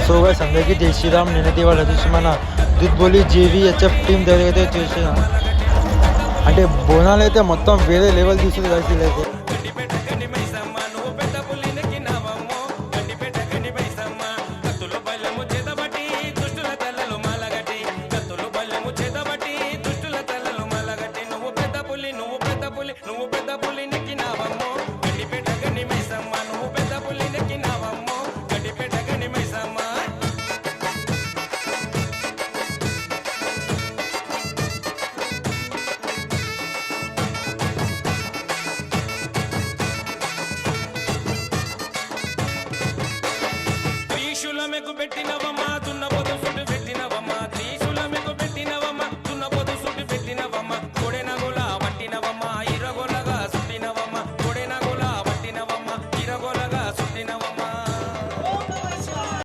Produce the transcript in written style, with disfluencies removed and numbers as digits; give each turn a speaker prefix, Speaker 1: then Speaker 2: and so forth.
Speaker 1: So guys అందరికీ జై శ్రీరామ్. నేనైతే ఇవాళ వచ్చేసి మన దుద్బోలి JVHF టీం దగ్గర అయితే చేసిన అంటే బోనాలు అయితే మొత్తం వేరే లెవెల్ తీసుకుంది గైస్ వీళ్ళైతే.
Speaker 2: పెట్టినవమ్మా